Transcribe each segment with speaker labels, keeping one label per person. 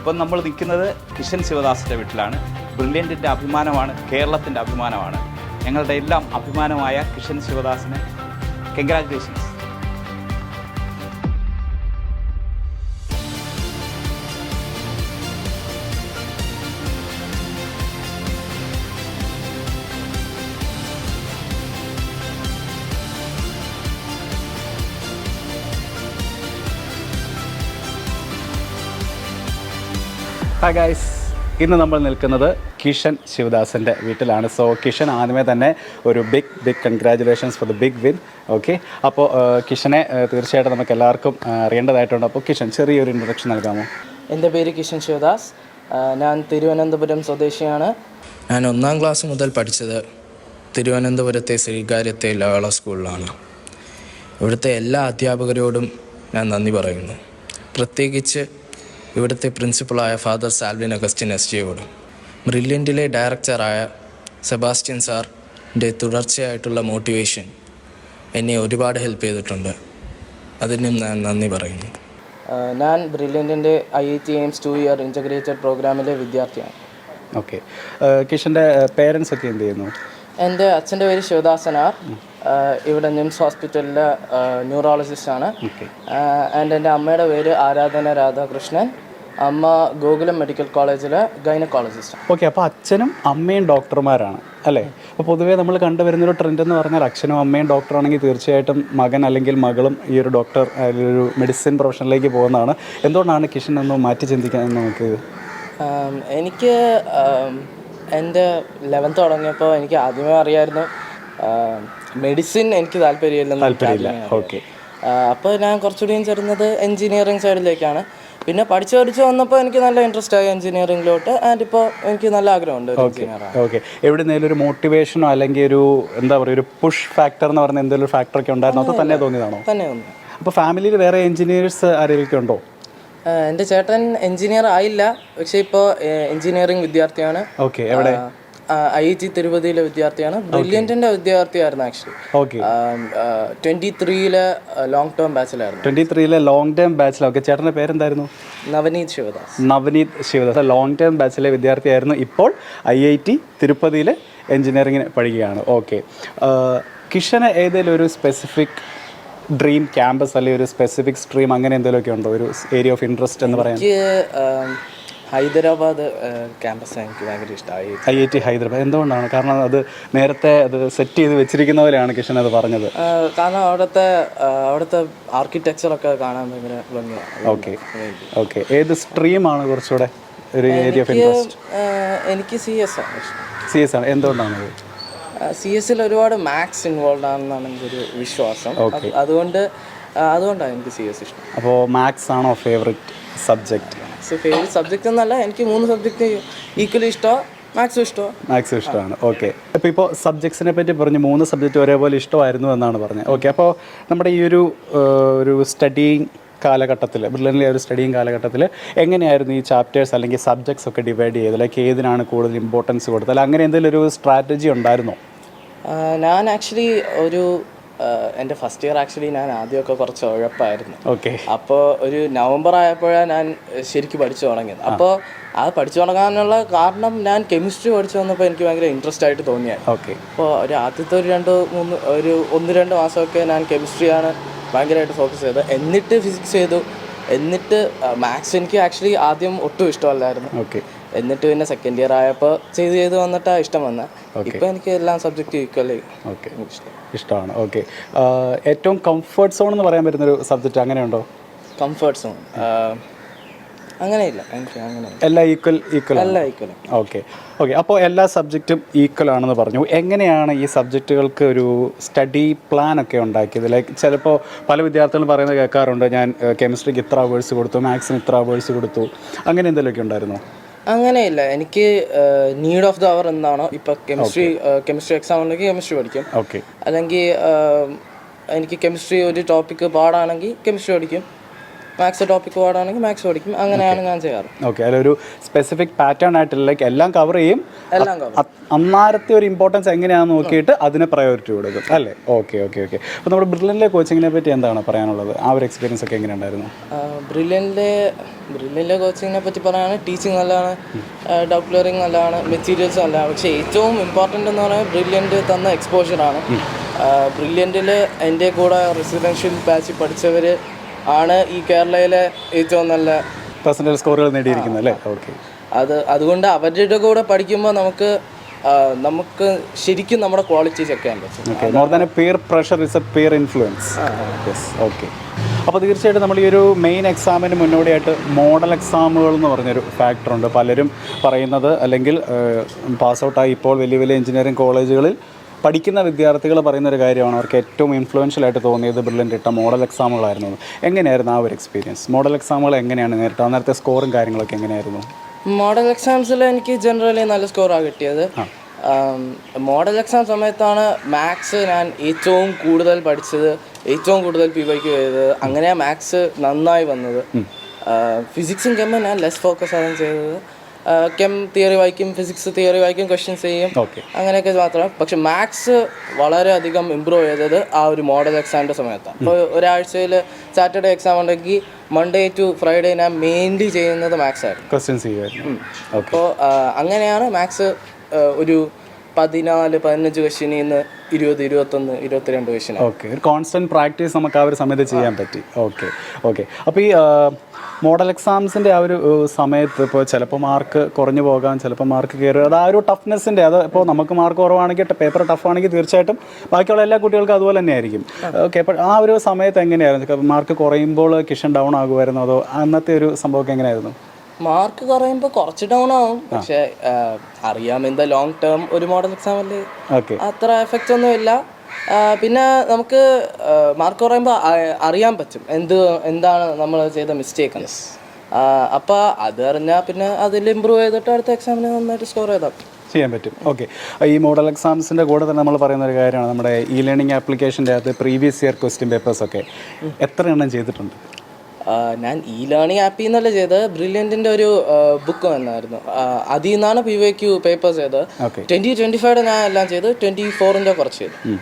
Speaker 1: ഇപ്പം നമ്മൾ നിൽക്കുന്നത് കിഷൻ ശിവദാസിൻ്റെ വീട്ടിലാണ്. ബ്രില്യൻറ്റിൻ്റെ അഭിമാനമാണ്, കേരളത്തിൻ്റെ അഭിമാനമാണ്. ഞങ്ങളുടെ എല്ലാം അഭിമാനമായ കിഷൻ ശിവദാസിന് കൺഗ്രാജുലേഷൻസ്. ഹായ് ഗൈസ്, ഇന്ന് നമ്മൾ നിൽക്കുന്നത് കിഷൻ ശിവദാസിൻ്റെ വീട്ടിലാണ്. സോ കിഷൻ, ആദ്യമേ തന്നെ ഒരു big congratulations for the big win. Okay, അപ്പോൾ കിഷനെ തീർച്ചയായിട്ടും നമുക്ക് എല്ലാവർക്കും അറിയേണ്ടതായിട്ടുണ്ട്. അപ്പോൾ കിഷൻ, ചെറിയൊരു ഇൻട്രൊഡക്ഷൻ നൽകാമോ?
Speaker 2: എൻ്റെ പേര് കിഷൻ ശിവദാസ്. ഞാൻ തിരുവനന്തപുരം സ്വദേശിയാണ്.
Speaker 3: ഞാൻ 1ാം ക്ലാസ് മുതൽ പഠിച്ചത് തിരുവനന്തപുരത്തെ ശ്രീകാര്യത്തെ ലയോള സ്കൂളിലാണ്. ഇവിടുത്തെ എല്ലാ അധ്യാപകരോടും ഞാൻ നന്ദി പറയുന്നു. പ്രത്യേകിച്ച് ഇവിടുത്തെ പ്രിൻസിപ്പളായ ഫാദർ സാൽവിൻ അഗസ്റ്റിൻ എസ്.ജിയോടും ബ്രില്യൻറ്റിലെ ഡയറക്ടറായ സെബാസ്റ്റ്യൻ സാറിൻ്റെ തുടർച്ചയായിട്ടുള്ള മോട്ടിവേഷൻ എന്നെ ഒരുപാട് ഹെൽപ്പ് ചെയ്തിട്ടുണ്ട്. അതിനും ഞാൻ നന്ദി പറയുന്നു.
Speaker 2: ഞാൻ ബ്രില്യൻറ്റിൻ്റെ IIT എയിംസ് 2 ഇയർ ഇൻ്റഗ്രേറ്റഡ് പ്രോഗ്രാമിലെ വിദ്യാർത്ഥിയാണ്.
Speaker 1: ഓക്കെ, കിഷൻ്റെ പേരൻസ് ഒക്കെ എന്ത് ചെയ്യുന്നു?
Speaker 2: എൻ്റെ അച്ഛൻ്റെ പേര് ശിവദാസനാർ. ഇവിടെ നിംസ് ഹോസ്പിറ്റലിലെ ന്യൂറോളജിസ്റ്റാണ്. ആൻഡ് എൻ്റെ അമ്മയുടെ പേര് ആരാധന രാധാകൃഷ്ണൻ. അമ്മ ഗോകുലം മെഡിക്കൽ കോളേജിലെ ഗൈനക്കോളജിസ്റ്റാണ്.
Speaker 1: ഓക്കെ, അപ്പോൾ അച്ഛനും അമ്മയും ഡോക്ടർമാരാണ് അല്ലേ? അപ്പോൾ പൊതുവേ നമ്മൾ കണ്ടുവരുന്നൊരു ട്രെൻഡ് എന്ന് പറഞ്ഞാൽ അച്ഛനും അമ്മയും ഡോക്ടറാണെങ്കിൽ തീർച്ചയായിട്ടും മകൻ അല്ലെങ്കിൽ മകളും ഈ ഒരു ഡോക്ടർ ഒരു മെഡിസിൻ പ്രൊഫഷനിലേക്ക് പോകുന്നതാണ്. എന്തുകൊണ്ടാണ് കിഷൻ ഒന്ന് മാറ്റി ചിന്തിക്കാൻ നമുക്ക്?
Speaker 2: എനിക്ക് എൻ്റെ 11th തുടങ്ങിയപ്പോൾ എനിക്ക് ആദ്യമേ അറിയായിരുന്നു മെഡിസിൻ എനിക്ക് താല്പര്യമില്ല.
Speaker 1: ഓക്കെ,
Speaker 2: അപ്പോൾ ഞാൻ കുറച്ചുകൂടി ചേർന്നത് എൻജിനീയറിംഗ് സൈഡിലേക്കാണ്. പിന്നെ പഠിച്ച് വന്നപ്പോൾ എനിക്ക് നല്ല ഇൻട്രസ്റ്റ് ആയി എൻജിനീയറിംഗിലോട്ട്. ആൻഡ് ഇപ്പോൾ എനിക്ക് നല്ല ആഗ്രഹമുണ്ട്.
Speaker 1: ഓക്കെ, എവിടെയെങ്കിലും ഒരു മോട്ടിവേഷനോ അല്ലെങ്കിൽ ഒരു എന്താ പറയുക ഒരു പുഷ് ഫാക്ടർ എന്ന് പറഞ്ഞ എന്തെങ്കിലും ഫാക്ടറൊക്കെ ഉണ്ടായിരുന്നോ? അത് തന്നെ തോന്നിയതാണോ?
Speaker 2: തന്നെ തോന്നി.
Speaker 1: അപ്പോൾ ഫാമിലിയിൽ വേറെ എൻജിനീയേഴ്സ് ആരെങ്കിലും ഉണ്ടോ?
Speaker 2: എൻ്റെ ചേട്ടൻ എൻജിനീയർ ആയില്ല, പക്ഷേ ഇപ്പോൾ എൻജിനീയറിംഗ് വിദ്യാർത്ഥിയാണ്.
Speaker 1: ഓക്കെ, എവിടെ?
Speaker 2: IIT തിരുപ്പതിയിലെ വിദ്യാർത്ഥിയാണ്. ബ്രില്യൻറ്റിൻ്റെ വിദ്യാർത്ഥിയായിരുന്നു ആക്ച്വലി.
Speaker 1: ഓക്കെ,
Speaker 2: 23-ലെ ലോങ് ടേം ബാച്ചിലായിരുന്നു.
Speaker 1: 23-ലെ ലോങ് ടേം ബാച്ചിൽ. ഓക്കെ, ചേട്ടൻ്റെ പേരെന്തായിരുന്നു?
Speaker 2: നവനീത് ശിവദാസ്.
Speaker 1: ലോങ് ടേം ബാച്ചിലെ വിദ്യാർത്ഥിയായിരുന്നു. ഇപ്പോൾ IIT തിരുപ്പതിയിൽ എൻജിനീയറിങ്ങിന് പഠിക്കുകയാണ്. ഓക്കെ, കിഷന് ഏതെങ്കിലും ഒരു സ്പെസിഫിക് ഡ്രീം ക്യാമ്പസ് അല്ലെങ്കിൽ ഒരു സ്പെസിഫിക് സ്ട്രീം അങ്ങനെ എന്തെങ്കിലുമൊക്കെ ഉണ്ടോ? ഒരു ഏരിയ ഓഫ് ഇൻട്രസ്റ്റ് എന്ന് പറയാൻ?
Speaker 2: ഹൈദരാബാദ് ക്യാമ്പസ് എനിക്ക് ഭയങ്കര ഇഷ്ടമായി.
Speaker 1: IIT ഹൈദരാബാദ് എന്തുകൊണ്ടാണ്? കാരണം അത് നേരത്തെ അത് സെറ്റ് ചെയ്ത് വെച്ചിരിക്കുന്ന പോലെയാണ് കിഷൻ അത് പറഞ്ഞത്.
Speaker 2: കാരണം അവിടുത്തെ ആർക്കിടെക്ചറൊക്കെ കാണാൻ ഭയങ്കര ഭംഗിയാണ്.
Speaker 1: ഓക്കെ, ഏത് സ്ട്രീമാണ് കുറച്ചുകൂടെ ഒരു ഏരിയ ഓഫ് ഇൻട്രസ്റ്റ്?
Speaker 2: എനിക്ക് CS
Speaker 1: ആണ്. എന്തുകൊണ്ടാണത്?
Speaker 2: CS ഒരുപാട് മാത്സ് ഇൻവോൾവ് ആണെന്നാണ് എൻ്റെ ഒരു വിശ്വാസം. അതുകൊണ്ടാണ് എനിക്ക് CS ഇഷ്ടം.
Speaker 1: അപ്പോൾ മാത്സ് ആണോ ഫേവറേറ്റ് സബ്ജക്റ്റ്?
Speaker 2: ഫേവറേറ്റ് സബ്ജക്റ്റ് എന്നല്ല, എനിക്ക് 3 സബ്ജക്റ്റ് ഈക്വലി ഇഷ്ടമാണ്. മാത്സും
Speaker 1: ഇഷ്ടമാണ്. ഓക്കെ, ഇപ്പോൾ സബ്ജക്ട്സിനെ പറ്റി പറഞ്ഞു, 3 സബ്ജക്റ്റ് ഒരേപോലെ ഇഷ്ടമായിരുന്നു എന്നാണ് പറഞ്ഞത്. ഓക്കെ, അപ്പോൾ നമ്മുടെ ഈ ഒരു സ്റ്റഡിയിങ് കാലഘട്ടത്തിൽ, ബ്രില്യൻറ്റിലെ ഒരു സ്റ്റഡിയിങ് കാലഘട്ടത്തിൽ എങ്ങനെയായിരുന്നു ഈ ചാപ്റ്റേഴ്സ് അല്ലെങ്കിൽ സബ്ജക്ട്സ് ഒക്കെ ഡിവൈഡ് ചെയ്തത്? ലൈക്ക് ഏതിനാണ് കൂടുതൽ ഇമ്പോർട്ടൻസ് കൊടുത്തത്? അല്ല അങ്ങനെ എന്തെങ്കിലും ഒരു സ്ട്രാറ്റജി ഉണ്ടായിരുന്നോ?
Speaker 2: ഞാൻ ആക്ച്വലി എൻ്റെ ഫസ്റ്റ് ഇയർ ആക്ച്വലി ഞാൻ ആദ്യമൊക്കെ കുറച്ച് ഉഴപ്പായിരുന്നു.
Speaker 1: ഓക്കെ, അപ്പോൾ
Speaker 2: ഒരു നവംബർ ആയപ്പോഴാണ് ഞാൻ ശരിക്കും പഠിച്ചു തുടങ്ങിയത്. അപ്പോൾ അത് പഠിച്ചു തുടങ്ങാനുള്ള കാരണം ഞാൻ കെമിസ്ട്രി പഠിച്ചു വന്നപ്പോൾ എനിക്ക് ഭയങ്കര ഇൻട്രസ്റ്റ് ആയിട്ട് തോന്നിയാൽ.
Speaker 1: ഓക്കെ,
Speaker 2: അപ്പോൾ ഒരു ആദ്യത്തെ ഒരു 1-2 മാസമൊക്കെ ഞാൻ കെമിസ്ട്രിയാണ് ഭയങ്കരമായിട്ട് ഫോക്കസ് ചെയ്തത്. എന്നിട്ട് ഫിസിക്സ് ചെയ്തു. എന്നിട്ട് മാത്സ് എനിക്ക് ആക്ച്വലി ആദ്യം ഒട്ടും ഇഷ്ടമല്ലായിരുന്നു.
Speaker 1: ഓക്കെ,
Speaker 2: എന്നിട്ട് പിന്നെ സെക്കൻഡ് ഇയർ ആയപ്പോൾ ചെയ്ത് വന്നിട്ടാണ് ഇഷ്ടം വന്നത്. ഇപ്പോൾ എനിക്ക് എല്ലാ സബ്ജക്റ്റും ഈക്വലി
Speaker 1: ഇഷ്ടമാണ്. ഓക്കെ, ഏറ്റവും കംഫർട്ട് സോൺ എന്ന് പറയാൻ പറ്റുന്നൊരു സബ്ജക്റ്റ് അങ്ങനെയുണ്ടോ?
Speaker 2: കംഫർട്ട് സോൺ അങ്ങനെയില്ല, എനിക്ക് അങ്ങനെ
Speaker 1: എല്ലാം ഈക്വൽ. ഓക്കെ, അപ്പോൾ എല്ലാ സബ്ജക്റ്റും ഈക്വൽ ആണെന്ന് പറഞ്ഞു. എങ്ങനെയാണ് ഈ സബ്ജക്റ്റുകൾക്ക് ഒരു സ്റ്റഡി പ്ലാൻ ഒക്കെ ഉണ്ടാക്കിയത്? ലൈക്ക് ചിലപ്പോൾ പല വിദ്യാർത്ഥികളും പറയുന്നത് കേൾക്കാറുണ്ട്, ഞാൻ കെമിസ്ട്രിക്ക് ഇത്ര അവേഴ്സ് കൊടുത്തു, മാത്സിന് ഇത്ര അവേഴ്സ് കൊടുത്തു, അങ്ങനെ എന്തെങ്കിലുമൊക്കെ ഉണ്ടായിരുന്നോ?
Speaker 2: അങ്ങനെയില്ല, എനിക്ക് നീഡ് ഓഫ് ദ അവർ എന്താണോ, ഇപ്പോൾ കെമിസ്ട്രി എക്സാം ഉണ്ടെങ്കിൽ കെമിസ്ട്രി പഠിക്കും.
Speaker 1: ഓക്കെ,
Speaker 2: അല്ലെങ്കിൽ എനിക്ക് കെമിസ്ട്രി ഒരു ടോപ്പിക്ക് പാടാണെങ്കിൽ കെമിസ്ട്രി പഠിക്കും. മാത്സ് ടോപ്പിക്ക് പാടാണെങ്കിൽ മാത്സ് പഠിക്കും. അങ്ങനെയാണ് ഞാൻ ചെയ്യാറ്.
Speaker 1: ഓക്കെ, അതിലൊരു സ്പെസിഫിക് പാറ്റേൺ ആയിട്ടില്ല, ലൈക്ക് എല്ലാം കവർ ചെയ്യും,
Speaker 2: എല്ലാം cover.
Speaker 1: അന്നേരത്തെ ഒരു ഇമ്പോർട്ടൻസ് എങ്ങനെയാണെന്ന് നോക്കിയിട്ട് അതിന് പ്രയോറിറ്റി കൊടുക്കും അല്ലേ? Okay okay okay. അപ്പോൾ നമ്മുടെ ബ്രില്യൻറ്റിലെ കോച്ചിങ്ങിനെ പറ്റി എന്താണ് പറയാനുള്ളത്? ആ ഒരു എക്സ്പീരിയൻസ് ഒക്കെ എങ്ങനെയുണ്ടായിരുന്നു?
Speaker 2: ബ്രില്യൻറ്റിലെ കോച്ചിങ്ങിനെ പറ്റി പറയുകയാണെങ്കിൽ ടീച്ചിങ് നല്ലതാണ്, ഡൗട്ട് ക്ലിയറിങ് നല്ലതാണ്, മെറ്റീരിയൽസ് നല്ലതാണ്. പക്ഷേ ഏറ്റവും ഇമ്പോർട്ടൻ്റ് എന്ന് പറയുന്നത് ബ്രില്യൻറ്റ് തന്ന എക്സ്പോഷറാണ്. ബ്രില്യൻറ്റിൽ എൻ്റെ കൂടെ റെസിഡൻഷ്യൽ ബാച്ചിൽ പഠിച്ചവർ ആണ് ഈ കേരളയിലെ ഏറ്റവും നല്ല
Speaker 1: പെർസെൻറ്റേജ് സ്കോറുകൾ നേടിയിരിക്കുന്നത് അല്ലേ? ഓക്കെ.
Speaker 2: അതുകൊണ്ട് അവരുടെ കൂടെ പഠിക്കുമ്പോൾ നമുക്ക് ശരിക്കും നമ്മുടെ ക്വാളിറ്റി ചെക്ക് ചെയ്യാൻ പറ്റും.
Speaker 1: Okay, more than a peer pressure is a peer influence. Yes, okay. അപ്പോൾ തീർച്ചയായിട്ടും നമ്മൾ ഈ ഒരു മെയിൻ എക്സാമിന് മുന്നോടിയായിട്ട് മോഡൽ എക്സാമുകൾ എന്ന് പറഞ്ഞൊരു ഫാക്ടറുണ്ട്. പലരും പറയുന്നത്, അല്ലെങ്കിൽ പാസ് ഔട്ടായി ഇപ്പോൾ വലിയ വലിയ എഞ്ചിനീയറിംഗ് കോളേജുകളിൽ പഠിക്കുന്ന വിദ്യാർത്ഥികൾ പറയുന്ന ഒരു കാര്യമാണ്, അവർക്ക് ഏറ്റവും ഇൻഫ്ലുവൻഷ്യൽ ആയിട്ട് തോന്നിയത് ബ്രില്യൻ്റ് ഇട്ട മോഡൽ എക്സാമുകളായിരുന്നു. എങ്ങനെയായിരുന്നു ആ ഒരു എക്സ്പീരിയൻസ്? മോഡൽ എക്സാമുകൾ എങ്ങനെയാണ് നേരിട്ട് അന്നേരത്തെ സ്കോറും കാര്യങ്ങളൊക്കെ എങ്ങനെയായിരുന്നു?
Speaker 2: മോഡൽ എക്സാംസിൽ എനിക്ക് ജനറലി നല്ല സ്കോറാണ് കിട്ടിയത്. മോഡൽ എക്സാം സമയത്താണ് മാത്സ് ഞാൻ ഏറ്റവും കൂടുതൽ പഠിച്ചത്, ഏറ്റവും കൂടുതൽ PYQ ചെയ്തത്. അങ്ങനെയാണ് മാത്സ് നന്നായി വന്നത്. ഫിസിക്സും കെമ്മും ഞാൻ ലെസ് ഫോക്കസ് ആണ് ചെയ്തത്. കെം തിയറി വായിക്കും, ഫിസിക്സ് തിയറി വായിക്കും, ക്വസ്റ്റ്യൻസ് ചെയ്യും, അങ്ങനെയൊക്കെ മാത്രം. പക്ഷെ മാത്സ് വളരെയധികം ഇമ്പ്രൂവ് ചെയ്തത് ആ ഒരു മോഡൽ എക്സാമിൻ്റെ സമയത്താണ്. ഇപ്പോൾ ഒരാഴ്ചയിൽ സാറ്റർഡേ എക്സാം ഉണ്ടെങ്കിൽ മൺഡേ ടു ഫ്രൈഡേ ഞാൻ മെയിൻലി ചെയ്യുന്നത് മാത്സ് ആയിരുന്നു,
Speaker 1: ക്വസ്റ്റ്യൻസ് ചെയ്യുമായിരുന്നു.
Speaker 2: അപ്പോൾ അങ്ങനെയാണ് മാത്സ് ഒരു 14-15 ക്വസ്റ്റ്യനിൽ നിന്ന് 20-21-22 ക്വസ്റ്റ്യൻ.
Speaker 1: ഓക്കെ, ഒരു കോൺസ്റ്റൻറ്റ് പ്രാക്ടീസ് നമുക്ക് ആ ഒരു സമയത്ത് ചെയ്യാൻ പറ്റി. Okay okay. അപ്പോൾ ഈ മോഡൽ എക്സാംസിൻ്റെ ആ ഒരു സമയത്ത് ഇപ്പോൾ ചിലപ്പോൾ മാർക്ക് കുറഞ്ഞു പോകാം, ചിലപ്പോൾ മാർക്ക് കയറുക, അത് ആ ഒരു ടഫ്നെസ്സിൻ്റെ, അത് ഇപ്പോൾ നമുക്ക് മാർക്ക് കുറവാണെങ്കിൽ പേപ്പർ ടഫാണെങ്കിൽ തീർച്ചയായിട്ടും ബാക്കിയുള്ള എല്ലാ കുട്ടികൾക്കും അതുപോലെ തന്നെ ആയിരിക്കും. ഓക്കെ, അപ്പോൾ ആ ഒരു സമയത്ത് എങ്ങനെയായിരുന്നു? മാർക്ക് കുറയുമ്പോൾ കിഷൻ ഡൗൺ ആകുമായിരുന്നു, അതോ അന്നത്തെ ഒരു സംഭവമൊക്കെ എങ്ങനെയായിരുന്നു?
Speaker 2: മാർക്ക് കുറയുമ്പോൾ കുറച്ച് ഡൗൺ ആവും, പക്ഷേ അറിയാം എന്താ ലോങ് ടേം ഒരു മോഡൽ എക്സാമിൽ അത്ര എഫക്റ്റ് ഒന്നും ഇല്ല. പിന്നെ നമുക്ക് മാർക്ക് കുറയുമ്പോൾ അറിയാൻ പറ്റും എന്താണ് നമ്മൾ ചെയ്ത മിസ്റ്റേക്ക്. അപ്പോൾ അത് അറിഞ്ഞാൽ പിന്നെ അതിൽ ഇമ്പ്രൂവ് ചെയ്തിട്ട് അടുത്ത എക്സാമിന് നന്നായിട്ട് സ്കോർ ചെയ്താൽ
Speaker 1: ചെയ്യാൻ പറ്റും. ഓക്കെ, ഈ മോഡൽ എക്സാംസിൻ്റെ കൂടെ തന്നെ നമ്മൾ പറയുന്ന ഒരു കാര്യമാണ്, നമ്മുടെ ഇ ലേണിംഗ് ആപ്ലിക്കേഷൻ്റെ അകത്ത് പ്രീവിയസ് ഇയർ ക്വസ്റ്റ്യൻ പേപ്പേഴ്സൊക്കെ എത്ര എണ്ണം ചെയ്തിട്ടുണ്ട്?
Speaker 2: ഞാൻ ഇ ലേണിംഗ് ആപ്പിൽ നിന്നല്ല ചെയ്തത്, ബ്രില്യൻറ്റിൻ്റെ ഒരു ബുക്ക് വന്നായിരുന്നു, അതിൽ നിന്നാണ് PYQ പേപ്പേഴ്സ് ചെയ്തത്. 2025 ഞാൻ എല്ലാം ചെയ്ത്, 24 കുറച്ച് ചെയ്തു.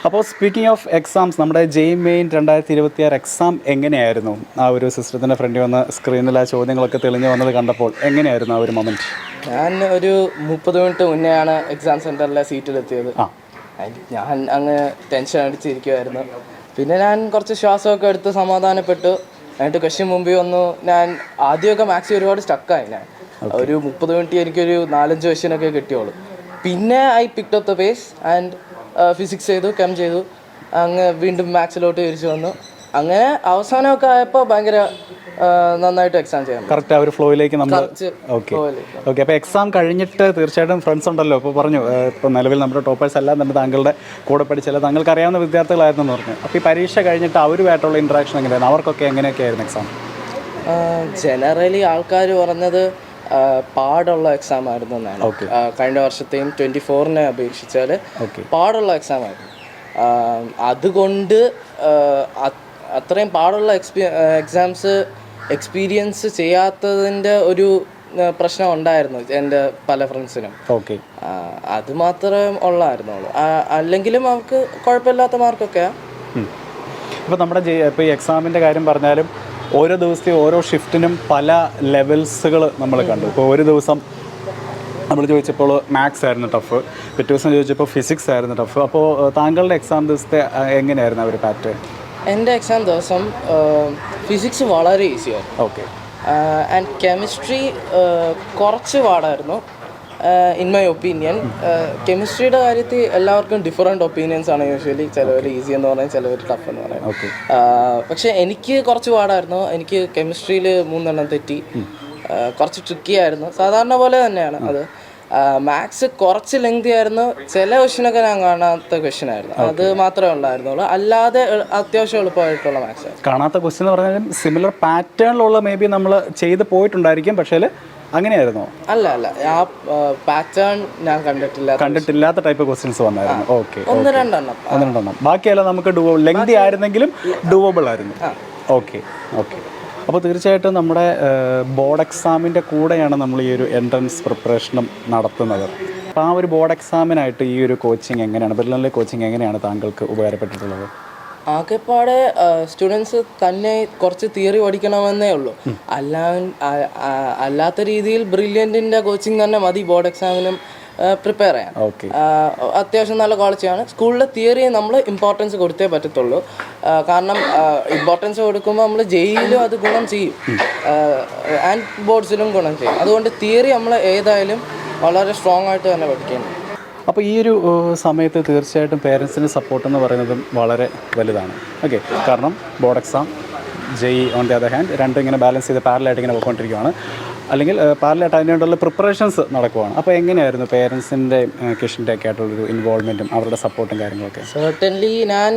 Speaker 1: അപ്പോൾ സ്പീക്കിംഗ് ഓഫ് എക്സാംസ്, നമ്മുടെ JEE 2026 എക്സാം എങ്ങനെയായിരുന്നു? ആ ഒരു സിസ്റ്റത്തിൻ്റെ ഫ്രണ്ടിൽ വന്ന സ്ക്രീനിൽ ആ ചോദ്യങ്ങളൊക്കെ തെളിഞ്ഞു വന്നത് കണ്ടപ്പോൾ എങ്ങനെയായിരുന്നു ആ ഒരു മൊമെൻറ്റ്?
Speaker 2: ഞാൻ ഒരു 30 മിനിറ്റ് മുന്നെയാണ് എക്സാം സെൻറ്ററിലെ സീറ്റിലെത്തിയത്. ഞാൻ അങ്ങ് ടെൻഷൻ അടിച്ചിരിക്കുമായിരുന്നു. പിന്നെ ഞാൻ കുറച്ച് ശ്വാസമൊക്കെ എടുത്ത് സമാധാനപ്പെട്ടു. എന്നിട്ട് ക്വസ്റ്റ്യൻ മുമ്പിൽ വന്നു. ഞാൻ ആദ്യമൊക്കെ മാത്സ് ഒരുപാട് സ്റ്റക്കായി. ഞാൻ ഒരു 30 മിനിറ്റ് എനിക്കൊരു 4-5 ക്വസ്റ്റ്യനൊക്കെ കിട്ടിയോളൂ. പിന്നെ I picked up the pace and physics ചെയ്തു, കെം ചെയ്തു, അങ്ങ് വീണ്ടും മാത്സിലോട്ട് തിരിച്ചു വന്നു. അങ്ങനെ അവസാനമൊക്കെ ആയപ്പോൾ ഭയങ്കര നന്നായിട്ട് എക്സാം ചെയ്യാം,
Speaker 1: കറക്റ്റ് ആ ഒരു ഫ്ലോയിലേക്ക് നമ്മൾ. Okay okay. അപ്പോൾ എക്സാം കഴിഞ്ഞിട്ട് തീർച്ചയായിട്ടും ഫ്രണ്ട്സ് ഉണ്ടല്ലോ, ഇപ്പോൾ പറഞ്ഞു ഇപ്പോൾ നിലവിൽ നമ്മുടെ ടോപ്പേഴ്സ് എല്ലാം തന്നെ താങ്കളുടെ കൂടെ പഠിച്ചല്ല, താങ്കൾക്ക് അറിയാവുന്ന വിദ്യാർത്ഥികളായിരുന്നു എന്ന് പറഞ്ഞു. അപ്പോൾ ഈ പരീക്ഷ കഴിഞ്ഞിട്ട് അവരുമായിട്ടുള്ള ഇൻട്രാക്ഷൻ എങ്ങനെയായിരുന്നു? അവർക്കൊക്കെ എങ്ങനെയൊക്കെയായിരുന്നു എക്സാം?
Speaker 2: ജനറലി ആൾക്കാർ പറഞ്ഞത് പാടുള്ള എക്സാം ആയിരുന്നു എന്നാണ്. കഴിഞ്ഞ വർഷത്തെയും 24-നെ അപേക്ഷിച്ചാൽ പാടുള്ള എക്സാം ആയിരുന്നു. അതുകൊണ്ട് അത്രയും പാടുള്ള എക്സാംസ് എക്സ്പീരിയൻസ് ചെയ്യാത്തതിൻ്റെ ഒരു പ്രശ്നം ഉണ്ടായിരുന്നു എൻ്റെ പല ഫ്രണ്ട്സിനും.
Speaker 1: ഓക്കെ,
Speaker 2: അത് മാത്രമേ ഉള്ളായിരുന്നുള്ളൂ. അല്ലെങ്കിലും അവർക്ക് കുഴപ്പമില്ലാത്ത മാർക്കൊക്കെയാണ്.
Speaker 1: ഇപ്പോൾ നമ്മുടെ ഇപ്പോൾ ഈ എക്സാമിൻ്റെ കാര്യം പറഞ്ഞാലും ഓരോ ദിവസത്തെയും ഓരോ ഷിഫ്റ്റിനും പല ലെവൽസുകൾ നമ്മൾ കണ്ടു. ഇപ്പോൾ ഒരു ദിവസം നമ്മൾ ചോദിച്ചപ്പോൾ മാത്സ് ആയിരുന്നു ടഫ്, പിറ്റേ ദിവസം ചോദിച്ചപ്പോൾ ഫിസിക്സ് ആയിരുന്നു ടഫ്. അപ്പോൾ താങ്കളുടെ എക്സാം ദിവസത്തെ എങ്ങനെയായിരുന്നു ആ ഒരു പാറ്റേൺ?
Speaker 2: എൻ്റെ എക്സാം ദിവസം ഫിസിക്സ് വളരെ ഈസിയായിരുന്നു.
Speaker 1: ഓക്കെ.
Speaker 2: ആൻഡ് കെമിസ്ട്രി കുറച്ച് പാടായിരുന്നു ഇൻ മൈ ഒപ്പീനിയൻ. കെമിസ്ട്രിയുടെ കാര്യത്തിൽ എല്ലാവർക്കും ഡിഫറെൻറ്റ് ഒപ്പീനിയൻസ് ആണ് യൂഷ്വലി. ചിലവർ ഈസി എന്ന് പറയും, ചിലവർ ടഫ് എന്ന് പറയും. പക്ഷേ എനിക്ക് കുറച്ച് പാടായിരുന്നു. എനിക്ക് കെമിസ്ട്രിയിൽ 3 എണ്ണം തെറ്റി, കുറച്ച് ട്രിക്കി ആയിരുന്നു, സാധാരണ പോലെ തന്നെയാണ് അത്. മാത്സ് കുറച്ച് ലെങ്തി ആയിരുന്നു, ചില ക്വസ്റ്റ്യനൊക്കെ ഞാൻ കാണാത്ത ക്വസ്റ്റ്യൻ ആയിരുന്നു, അത് മാത്രമേ ഉണ്ടായിരുന്നുള്ളൂ. അല്ലാതെ അത്യാവശ്യം എളുപ്പമായിട്ടുള്ള മാത്സ് ആയിരുന്നു.
Speaker 1: കാണാത്ത ക്വസ്റ്റ്യൻ എന്ന് പറഞ്ഞാൽ സിമിലർ പാറ്റേണിലുള്ള മേ ബി നമ്മൾ ചെയ്ത് പോയിട്ടുണ്ടായിരിക്കും, പക്ഷേ അങ്ങനെയായിരുന്നോ?
Speaker 2: അല്ല, ആ പാറ്റേൺ ഞാൻ
Speaker 1: കണ്ടിട്ടില്ലാത്ത ടൈപ്പ് ക്വസ്റ്റ്യൻസ് വന്നായിരുന്നു. ഓക്കെ,
Speaker 2: 1-2 എണ്ണം.
Speaker 1: ബാക്കിയെല്ലാം നമുക്ക് ലെങ്തി ആയിരുന്നെങ്കിലും ഡൂവബിൾ ആയിരുന്നു. Okay okay. അപ്പോൾ തീർച്ചയായിട്ടും നമ്മുടെ ബോർഡ് എക്സാമിൻ്റെ കൂടെയാണ് നമ്മൾ ഈ ഒരു എൻട്രൻസ് പ്രിപ്പറേഷനും നടത്തുന്നത്. അപ്പോൾ ആ ഒരു ബോർഡ് എക്സാമിനായിട്ട് ഈ ഒരു കോച്ചിങ് എങ്ങനെയാണ്, ബിർലനിലെ കോച്ചിങ് എങ്ങനെയാണ് താങ്കൾക്ക് ഉപകാരപ്പെട്ടിട്ടുള്ളത്?
Speaker 2: ആകെപ്പാടെ സ്റ്റുഡൻസ് തന്നെ കുറച്ച് തിയറി പഠിക്കണമെന്നേ ഉള്ളൂ. അല്ലാത്ത രീതിയിൽ ബ്രില്യൻറ്റിൻ്റെ കോച്ചിങ് തന്നെ മതി ബോർഡ് എക്സാമിനും പ്രിപ്പയർ ചെയ്യാൻ. അത്യാവശ്യം നല്ല ക്വാളിറ്റിയാണ്. സ്കൂളിലെ തിയറി നമ്മൾ ഇമ്പോർട്ടൻസ് കൊടുത്തേ പറ്റത്തുള്ളൂ. കാരണം ഇമ്പോർട്ടൻസ് കൊടുക്കുമ്പോൾ നമ്മൾ ജെയിലും അത് ഗുണം ചെയ്യും, ആൻഡ് ബോർഡ്സിലും ഗുണം ചെയ്യും. അതുകൊണ്ട് തിയറി നമ്മൾ ഏതായാലും വളരെ സ്ട്രോങ് ആയിട്ട് തന്നെ പഠിക്കണം.
Speaker 1: അപ്പോൾ ഈ ഒരു സമയത്ത് തീർച്ചയായിട്ടും പേരൻസിന് സപ്പോർട്ട് എന്ന് പറയുന്നതും വളരെ വലുതാണ്. ഓക്കെ, കാരണം board exam, JEE on the other hand രണ്ടും ഇങ്ങനെ ബാലൻസ് ചെയ്ത് പാരലായിട്ട് ഇങ്ങനെ പോയിക്കൊണ്ടിരിക്കുകയാണ്, അല്ലെങ്കിൽ പാരലായിട്ട് അതിനുള്ള പ്രിപ്പറേഷൻസ് നടക്കുവാണ്. അപ്പോൾ എങ്ങനെയായിരുന്നു പേരൻസിൻ്റെ കിഷൻ്റെ ഒക്കെ ആയിട്ടുള്ളൊരു ഇൻവോൾവ്മെൻറ്റും അവരുടെ സപ്പോർട്ടും കാര്യങ്ങളൊക്കെ?
Speaker 2: സെർട്ടൻലി ഞാൻ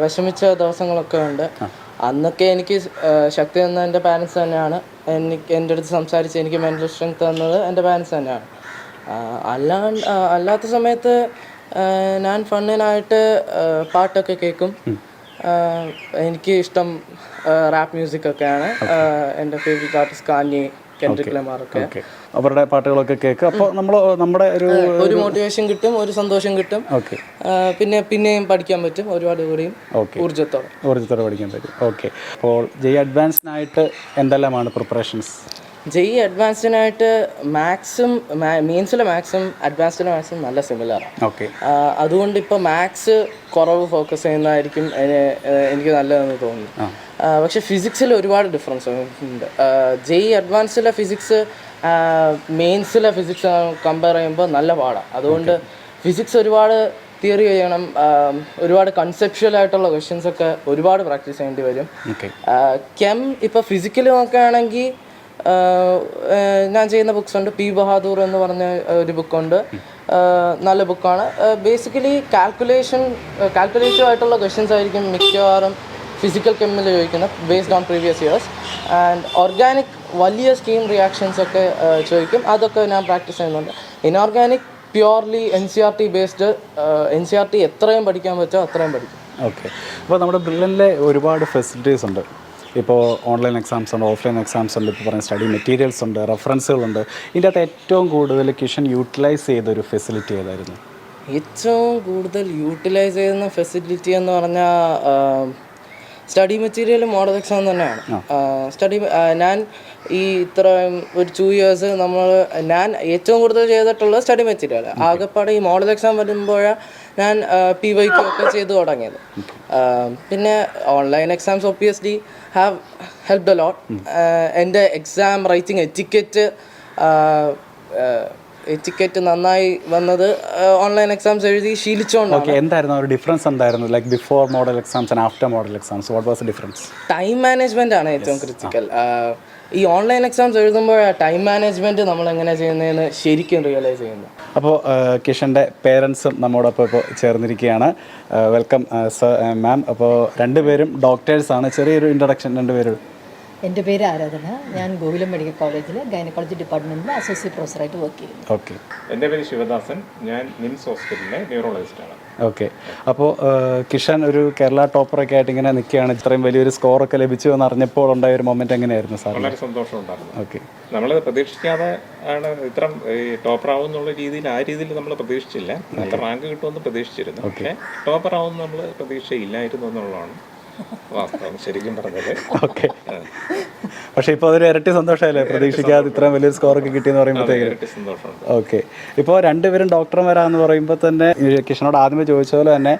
Speaker 2: വിഷമിച്ച ദിവസങ്ങളൊക്കെ ഉണ്ട്. അന്നൊക്കെ എനിക്ക് ശക്തി തന്ന എൻ്റെ പാരൻസ് തന്നെയാണ്. എൻ്റെ അടുത്ത് സംസാരിച്ച് എനിക്ക് മെൻ്റൽ സ്ട്രെങ്ത് തന്നത് എൻ്റെ പാരൻസ് തന്നെയാണ്. അല്ലാത്ത സമയത്ത് ഞാൻ ഫണ്ണിനായിട്ട് പാട്ടൊക്കെ കേൾക്കും. എനിക്ക് ഇഷ്ടം റാപ്പ് മ്യൂസിക്കൊക്കെയാണ്. എൻ്റെ ഫേവറേറ്റ് ആർട്ടിസ്റ്റ് കാന്യെ, കെൻഡ്രിക് ലമാറൊക്കെ.
Speaker 1: അവരുടെ പാട്ടുകളൊക്കെ കേൾക്കും. അപ്പോൾ നമ്മുടെ ഒരു
Speaker 2: മോട്ടിവേഷൻ കിട്ടും, ഒരു സന്തോഷം കിട്ടും. പിന്നെയും പഠിക്കാൻ പറ്റും, ഒരുപാട് കൂടിയും ഊർജ്ജത്തോടെ
Speaker 1: പഠിക്കാൻ പറ്റും. ഓക്കെ, അപ്പോൾ ജെഇ അഡ്വാൻസിനായിട്ട് എന്തെല്ലാമാണ് പ്രിപ്പറേഷൻസ്?
Speaker 2: ജെഇ അഡ്വാൻസിനായിട്ട് മാത്സും മെയിൻസിലെ മാത്സും അഡ്വാൻസിലെ മാത്സും നല്ല സിമിലറാണ്.
Speaker 1: ഓക്കെ,
Speaker 2: അതുകൊണ്ട് ഇപ്പോൾ മാത്സ് കുറവ് ഫോക്കസ് ചെയ്യുന്നതായിരിക്കും എനിക്ക് നല്ലതെന്ന് തോന്നുന്നു. പക്ഷേ ഫിസിക്സിൽ ഒരുപാട് ഡിഫറൻസ് ഉണ്ട്. ജെഇ അഡ്വാൻസിലെ ഫിസിക്സ് മെയിൻസിലെ ഫിസിക്സ് കമ്പയർ ചെയ്യുമ്പോൾ നല്ല പാടാണ്. അതുകൊണ്ട് ഫിസിക്സ് ഒരുപാട് തിയറി ചെയ്യണം, ഒരുപാട് കൺസെപ്ഷ്വൽ ആയിട്ടുള്ള ക്വസ്റ്റ്യൻസൊക്കെ ഒരുപാട് പ്രാക്ടീസ് ചെയ്യേണ്ടി വരും. കെം ഇപ്പോൾ ഫിസിക്കൽ നോക്കുകയാണെങ്കിൽ ഞാൻ ചെയ്യുന്ന ബുക്സ് ഉണ്ട്. പി ബഹാദൂർ എന്ന് പറഞ്ഞ ഒരു ബുക്കുണ്ട്, നല്ല ബുക്കാണ്. ബേസിക്കലി കാൽക്കുലേറ്റീവ് ആയിട്ടുള്ള ക്വസ്റ്റ്യൻസ് ആയിരിക്കും മിക്കവാറും ഫിസിക്കൽ കെമ്മിൽ ചോദിക്കുന്നത്, based on previous years. And organic വലിയ സ്കീം റിയാക്ഷൻസ് ഒക്കെ ചോദിക്കും, അതൊക്കെ ഞാൻ പ്രാക്ടീസ് ചെയ്യുന്നുണ്ട്. Inorganic purely NCERT based, NCERT എത്രയും പഠിക്കാൻ പറ്റുമോ അത്രയും പഠിക്കും.
Speaker 1: ഓക്കെ, അപ്പോൾ നമ്മുടെ ബ്രില്യനിലെ ഒരുപാട് ഫെസിലിറ്റീസ് ഉണ്ട്. ഇപ്പോൾ ഓൺലൈൻ എക്സാംസ് ഉണ്ട്, ഓഫ്ലൈൻ എക്സാംസ് ഉണ്ട്, ഇപ്പോൾ പറയുന്ന സ്റ്റഡി മെറ്റീരിയൽസ് ഉണ്ട്, റെഫറൻസുകളുണ്ട്. ഇതിൻ്റെ അകത്ത് ഏറ്റവും കൂടുതൽ കിഷൻ യൂട്ടിലൈസ് ചെയ്തൊരു ഫെസിലിറ്റി ഏതായിരുന്നു?
Speaker 2: ഏറ്റവും കൂടുതൽ യൂട്ടിലൈസ് ചെയ്യുന്ന ഫെസിലിറ്റി എന്ന് പറഞ്ഞാൽ സ്റ്റഡി മെറ്റീരിയൽ മോഡൽ എക്സാം തന്നെയാണ്. ഞാൻ ഈ ഒരു 2 years ഞാൻ ഏറ്റവും കൂടുതൽ ചെയ്തിട്ടുള്ളത് സ്റ്റഡി മെറ്റീരിയൽ. ആകെപ്പാടെ ഈ മോഡൽ എക്സാം വരുമ്പോഴാണ് ഞാൻ PYQ ഒക്കെ ചെയ്തു തുടങ്ങിയത്. പിന്നെ online exams obviously have helped a lot. എൻ്റെ എക്സാം റൈറ്റിംഗ് എറ്റിക്കറ്റ് നന്നായി വന്നത് ഓൺലൈൻ എക്സാംസ് എഴുതി ശീലിച്ചുകൊണ്ടാണ്.
Speaker 1: എന്തായിരുന്നു ഒരു ഡിഫറൻസ്? എന്തായിരുന്നു like before model exams and after model exams? What was the difference?
Speaker 2: Time management ആണ് ഏറ്റവും ക്രിറ്റിക്കൽ. ഈ ഓൺലൈൻ എക്സാംസ് എഴുതുമ്പോൾ ടൈം മാനേജ്മെൻറ്റ് നമ്മൾ എങ്ങനെ ചെയ്യുന്നതെന്ന് ശരിക്കും റിയലൈസ് ചെയ്യുന്നു.
Speaker 1: അപ്പോൾ കിഷൻ്റെ പേരൻസും നമ്മോടൊപ്പം ഇപ്പോൾ ചേർന്നിരിക്കുകയാണ്. വെൽക്കം സർ, മാം. അപ്പോൾ രണ്ടുപേരും ഡോക്ടേഴ്സാണ്. ചെറിയൊരു ഇൻട്രൊഡക്ഷൻ രണ്ടുപേരും.
Speaker 4: എൻ്റെ പേര് ആരാധന. ഞാൻ ഗോകുലം മെഡിക്കൽ കോളേജിൽ ഗൈനക്കോളജി ഡിപ്പാർട്ട്മെൻറ്റിൽ അസോസിയേറ്റ് പ്രൊഫസറായിട്ട് വർക്ക് ചെയ്യുന്നു.
Speaker 1: ഓക്കെ.
Speaker 5: എൻ്റെ പേര് ശിവദാസൻ. ഞാൻ നിംസ് ഹോസ്പിറ്റലിലെ ന്യൂറോളജിസ്റ്റാണ്.
Speaker 1: ഓക്കെ. അപ്പോൾ കിഷൻ ഒരു കേരള ടോപ്പറൊക്കെ ആയിട്ട് ഇങ്ങനെ നിൽക്കുകയാണ്. ഇത്രയും വലിയൊരു സ്കോറൊക്കെ ലഭിച്ചു എന്ന് അറിഞ്ഞപ്പോൾ ഉണ്ടായ ഒരു മൊമെൻറ്റ് എങ്ങനെയായിരുന്നു സാർ?
Speaker 5: വളരെ സന്തോഷമുണ്ടായിരുന്നു.
Speaker 1: ഓക്കെ.
Speaker 5: നമ്മൾ പ്രതീക്ഷിക്കാതെ ആണ് ഇത്രയും ടോപ്പറാവും എന്നുള്ള രീതിയിൽ, ആ രീതിയിൽ നമ്മൾ പ്രതീക്ഷിച്ചില്ല. നല്ല റാങ്ക് കിട്ടുമെന്ന് പ്രതീക്ഷിച്ചിരുന്നു. പക്ഷേ ടോപ്പറാവും നമ്മൾ പ്രതീക്ഷയില്ലായിരുന്നു എന്നുള്ളതാണ് വാസ്തവം, ശരിക്കും പറഞ്ഞത്.
Speaker 1: ഓക്കെ. പക്ഷേ ഇപ്പോൾ അതൊരു ഇരട്ടി സന്തോഷമല്ലേ, പ്രതീക്ഷിക്കാതെ ഇത്രയും വലിയൊരു സ്കോറൊക്കെ കിട്ടിയെന്ന് പറയുമ്പോഴത്തേക്ക്?
Speaker 5: സന്തോഷമുണ്ട്.
Speaker 1: ഓക്കെ. ഇപ്പോൾ രണ്ടുപേരും ഡോക്ടർമാരാന്ന് പറയുമ്പോൾ തന്നെ കിഷനോട് ആദ്യമേ ചോദിച്ച പോലെ തന്നെ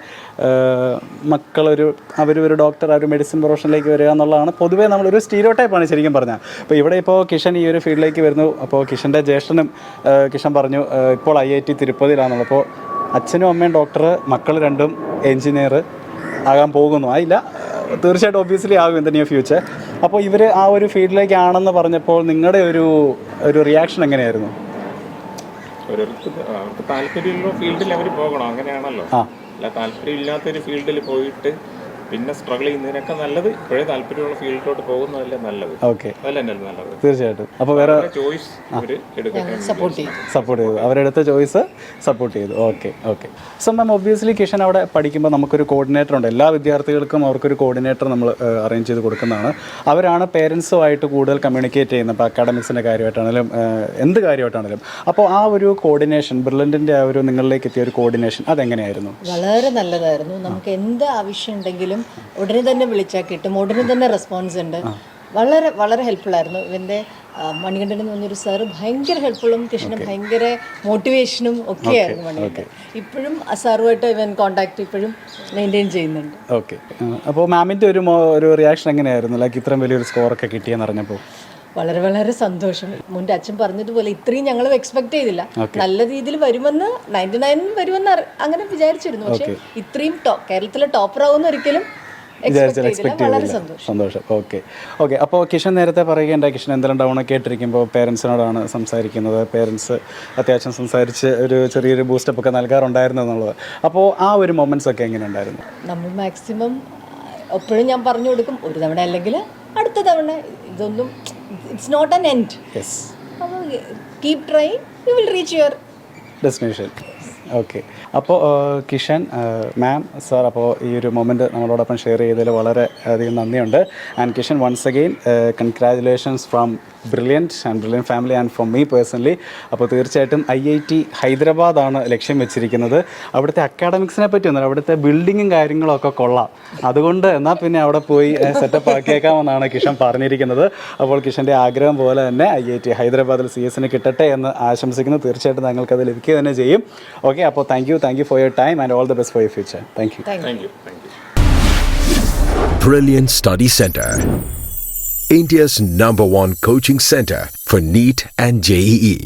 Speaker 1: അവരൊരു ഡോക്ടർ, ഒരു മെഡിസിൻ പ്രൊഫഷനിലേക്ക് വരിക എന്നുള്ളതാണ് പൊതുവേ നമ്മളൊരു സ്റ്റീരിയോടൈപ്പാണ് ശരിക്കും പറഞ്ഞാൽ. അപ്പോൾ ഇവിടെ ഇപ്പോൾ കിഷൻ ഈ ഒരു ഫീൽഡിലേക്ക് വരുന്നു. അപ്പോൾ കിഷൻ്റെ ജ്യേഷ്ഠനും കിഷൻ പറഞ്ഞു ഇപ്പോൾ IIT തിരുപ്പതിയിലാണുള്ളത്. അപ്പോൾ അച്ഛനും അമ്മയും ഡോക്ടർ, മക്കൾ രണ്ടും എൻജിനീയർ ആകാൻ പോകുന്നു. ആയില്ല, തീർച്ചയായിട്ടും ഒബ്വിയസ്ലി ആകും ഇൻ ദ നിയർ ഫ്യൂച്ചർ. അപ്പോൾ ഇവർ ആ ഒരു ഫീൽഡിലേക്കാണെന്ന് പറഞ്ഞപ്പോൾ നിങ്ങളുടെ ഒരു റിയാക്ഷൻ എങ്ങനെയായിരുന്നു?
Speaker 5: അവർക്ക് താല്പര്യമുള്ള ഫീൽഡിൽ അവർ പോകണം, അങ്ങനെയാണല്ലോ. അല്ല, താല്പര്യമില്ലാത്തൊരു ഫീൽഡിൽ പോയിട്ട് പിന്നെ സ്ട്രഗിൾ ചെയ്യുന്നതിനൊക്കെ നല്ലത് ഇപ്പോഴേ താല്പര്യമുള്ള ഫീൽഡിലോട്ട് പോകുന്നതല്ലേ നല്ലത്.
Speaker 1: ഓക്കെ,
Speaker 5: അതല്ലേ നല്ലത്.
Speaker 1: തീർച്ചയായിട്ടും. അപ്പോൾ വേറെ
Speaker 5: ചോയ്സ് അവർ എടുക്കട്ടെ,
Speaker 4: സപ്പോർട്ട് ചെയ്യും.
Speaker 1: സപ്പോർട്ട് ചെയ്തു, അവരെടുത്ത ചോയ്സ് സപ്പോർട്ട് ചെയ്തു. Okay okay. സോ മാം, ഒബ്വിയസ്ലി കിഷൻ അവിടെ പഠിക്കുമ്പോൾ നമുക്കൊരു കോർഡിനേറ്റർ ഉണ്ട്. എല്ലാ വിദ്യാർത്ഥികൾക്കും അവർക്കൊരു കോർഡിനേറ്റർ നമ്മൾ അറേഞ്ച് ചെയ്ത് കൊടുക്കുന്നതാണ്. അവരാണ് പേരൻസുമായിട്ട് കൂടുതൽ കമ്മ്യൂണിക്കേറ്റ് ചെയ്യുന്നത്. ഇപ്പോൾ അക്കാഡമിക്സിൻ്റെ കാര്യമായിട്ടാണെങ്കിലും എന്ത് കാര്യമായിട്ടാണെങ്കിലും. അപ്പോൾ ആ ഒരു കോർഡിനേഷൻ, ബ്രില്യൻറ്റിൻ്റെ ആ ഒരു നിങ്ങളിലേക്ക് എത്തിയ ഒരു കോർഡിനേഷൻ അതെങ്ങനെയായിരുന്നു?
Speaker 4: വളരെ നല്ലതായിരുന്നു. നമുക്ക് എന്ത് ആവശ്യം ഉണ്ടെങ്കിലും ഉടനെ തന്നെ വിളിച്ചാൽ കിട്ടും, ഉടനെ തന്നെ റെസ്പോൺസ് ഉണ്ട്. വളരെ വളരെ ഹെൽപ്ഫുൾ ആയിരുന്നു. ഇവൻ്റെ മണികണ്ഠൻ എന്ന് പറഞ്ഞൊരു സാറ് ഭയങ്കര ഹെൽപ്ഫുള്ളും കിഷനും ഭയങ്കര മോട്ടിവേഷനും ഒക്കെയായിരുന്നു മണികണ്ഠൻ. ഇപ്പോഴും ആ സാറുമായിട്ട് ഇവൻ കോൺടാക്ട് ഇപ്പോഴും മെയിൻറ്റെയിൻ ചെയ്യുന്നുണ്ട്.
Speaker 1: ഓക്കെ. അപ്പോൾ മാമിൻ്റെ ഒരു റിയാക്ഷൻ എങ്ങനെയായിരുന്നു, ലൈക്ക് ഇത്രയും വലിയൊരു സ്കോറൊക്കെ കിട്ടിയെന്ന് അറിഞ്ഞപ്പോൾ?
Speaker 4: വളരെ വളരെ സന്തോഷം. മുൻ്റെ അച്ഛൻ പറഞ്ഞതുപോലെ ഇത്രയും ഞങ്ങൾ എക്സ്പെക്ട് ചെയ്തില്ല. നല്ല രീതിയിൽ വരുമെന്ന് 99 വരുമെന്ന് അങ്ങനെ വിചാരിച്ചിരുന്നു. പക്ഷേ ഇത്രയും കേരളത്തിലെ ടോപ്പർ ആവുമെന്ന് ഒരിക്കലും വളരെ
Speaker 1: സന്തോഷം. Okay okay. അപ്പോൾ കിഷൻ നേരത്തെ പറയുകയുണ്ടായി, കിഷൻ എന്തെല്ലാം ഡൗൺ ഒക്കെ ആയിട്ടിരിക്കുമ്പോൾ പേരൻസിനോടാണ് സംസാരിക്കുന്നത്. പേരൻസ് അത്യാവശ്യം സംസാരിച്ച് ഒരു ചെറിയൊരു ബൂസ്റ്റപ്പ് ഒക്കെ നൽകാറുണ്ടായിരുന്നു എന്നുള്ളത്. അപ്പോൾ ആ ഒരു മൊമെൻറ്റ്സ് ഒക്കെ എങ്ങനെ ഉണ്ടായിരുന്നു?
Speaker 4: നമ്മൾ മാക്സിമം എപ്പോഴും ഞാൻ പറഞ്ഞു കൊടുക്കും, ഒരു തവണ അല്ലെങ്കിൽ അടുത്ത തവണ, ഇതൊന്നും it's not an end.
Speaker 1: Yes.
Speaker 4: അപ്പോൾ keep trying, you will reach your
Speaker 1: destination. Okay. അപ്പോൾ കിഷൻ, മാം, സാർ, അപ്പോൾ ഈ ഒരു മൊമെൻറ്റ് നമ്മളോടൊപ്പം ഷെയർ ചെയ്തതിൽ വളരെ അധികം നന്ദിയുണ്ട്. And Kishan, once again congratulations from Brilliant and Brilliant family and from me personally. അപ്പോൾ തീർച്ചയായിട്ടും IIT ഹൈദരാബാദാണ് ലക്ഷ്യം വെച്ചിരിക്കുന്നത്. അവിടുത്തെ അക്കാഡമിക്സിനെ പറ്റി ഒന്നുമില്ല, അവിടുത്തെ ബിൽഡിങ്ങും കാര്യങ്ങളൊക്കെ കൊള്ളാം. അതുകൊണ്ട് എന്നാൽ പിന്നെ അവിടെ പോയി സെറ്റപ്പ് ആക്കിയേക്കാമെന്നാണ് കിഷൻ പറഞ്ഞിരിക്കുന്നത്. അപ്പോൾ കിഷൻ്റെ ആഗ്രഹം പോലെ തന്നെ IIT ഹൈദരാബാദിൽ CS കിട്ടട്ടെ എന്ന് ആശംസിക്കുന്നു. തീർച്ചയായിട്ടും താങ്കൾക്കത് ലഭിക്കുക തന്നെ ചെയ്യും. ഓക്കെ, അപ്പോൾ thank you for your time and all the best for your future. Thank you.
Speaker 6: Brilliant Study Center, India's #1 coaching center for NEET and JEE.